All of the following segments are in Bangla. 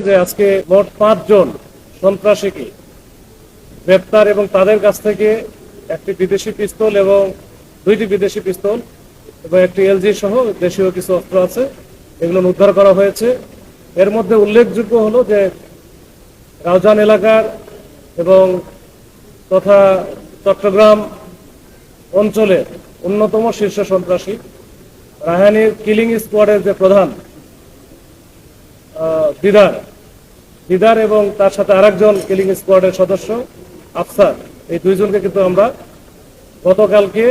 যে আজকে মোট 5 জন সন্ত্রাসীকে গ্রেপ্তার এবং তাদের কাছ থেকে একটি বিদেশি পিস্তল এবং 2টি বিদেশি পিস্তল এবং একটি এলজি সহ দেশীয় কিছু অস্ত্র আছে, এগুলো উদ্ধার করা হয়েছে। এর মধ্যে উল্লেখযোগ্য হলো যে রাউজান এলাকার এবং তথা চট্টগ্রাম অঞ্চলের অন্যতম শীর্ষ সন্ত্রাসী রায়হানির কিলিং স্কোয়াডের যে প্রধান দিদার এবং তার সাথে আরেকজন কিলিং স্কোয়াডের সদস্য আফসার, এই 2 জনকে কিন্তু আমরা গতকালকে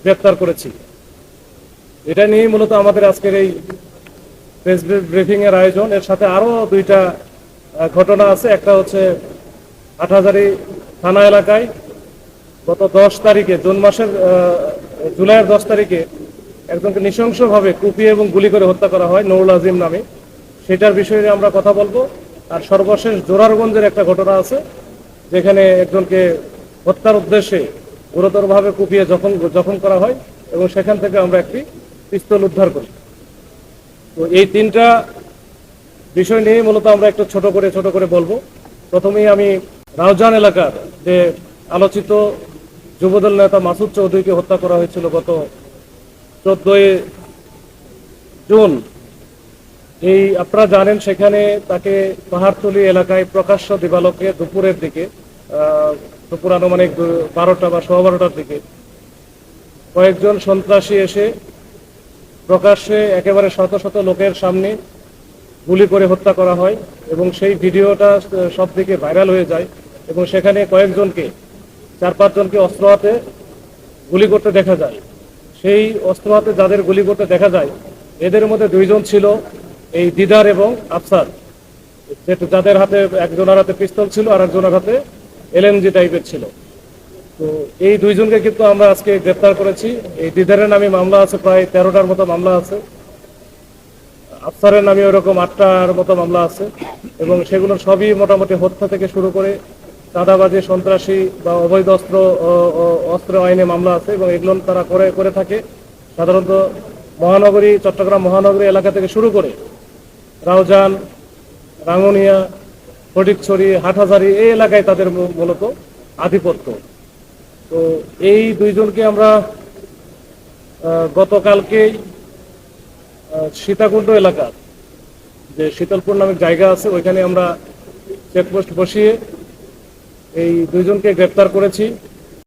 গ্রেপ্তার করেছি। এটা নিয়েই মূলত আমাদের আজকের এই প্রেস ব্রিফিং এর আয়োজন। এর সাথে আরো 2টা ঘটনা আছে। একটা হচ্ছে হাটহাজারী থানা এলাকায় গত 10 তারিখে জুলাইয়ের 10 তারিখে একজনকে নৃশংসভাবে কুপিয়ে এবং গুলি করে হত্যা করা হয় নুরুল আজিম নামে, সেটার বিষয়ে আমরা কথা বলবো। আর সর্বশেষ জোরারগঞ্জের একটা ঘটনা আছে, যেখানে একজনকে হত্যার উদ্দেশ্যে গুরুতরভাবে কুপিয়ে জখম করা হয় এবং সেখান থেকে আমরা একটি পিস্তল উদ্ধার করি। তো এই 3টা বিষয় নিয়ে মূলত আমরা একটু ছোট করে বলবো। প্রথমেই আমি রাউজান এলাকার যে আলোচিত যুবদল নেতা মাসুদ চৌধুরীকে হত্যা করা হয়েছিল গত 14 জুন। এই আপনারা জানেন, সেখানে তাকে পাহাড়তলি এলাকায় প্রকাশ্য দিবালোকে দুপুরের দিকে, দুপুর আনুমানিক 12টা বা 12:15টার দিকে কয়েকজন সন্ত্রাসী এসে প্রকাশ্যে একেবারে শত শত লোকের সামনে গুলি করে হত্যা করা হয় এবং সেই ভিডিওটা সব দিকে ভাইরাল হয়ে যায় এবং সেখানে কয়েকজনকে 4-5 জনকে অস্ত্র হাতে গুলি করতে দেখা যায়। সেই অস্ত্র হাতে যাদের গুলি করতে দেখা যায়, এদের মধ্যে 2 জন ছিল এই দিদার এবং আফসার, যাদের হাতে একজনের হাতে পিস্তল ছিল আর একজনের হাতে এলএমজি টাইপের ছিল। তো এই 2 জনকে কিন্তু আমরা আজকে গ্রেপ্তার করেছি। এই দিদারের নামে মামলা আছে, প্রায় 13টার মতো মামলা আছে। আফসারের নামে ওরকম 8টার মতো মামলা আছে এবং সেগুলো সবই মোটামুটি হত্যা থেকে শুরু করে চাঁদাবাজি, সন্ত্রাসী বা অবৈধ অস্ত্র আইনে মামলা আছে এবং এগুলো তারা করে থাকে সাধারণত চট্টগ্রাম মহানগরী এলাকা থেকে শুরু করে রাউজান, রাঙ্গুনিয়া, ফটিকছড়ি, হাটহাজারী এই এলাকায় তাদের মূলত আধিপত্য। তো এই 2 জনকে আমরা গতকালকেই সীতাকুণ্ড এলাকার যে শীতলপুর নামে জায়গা আছে, ওইখানে আমরা চেকপোস্ট বসিয়ে এই 2 জনকে গ্রেপ্তার করেছি।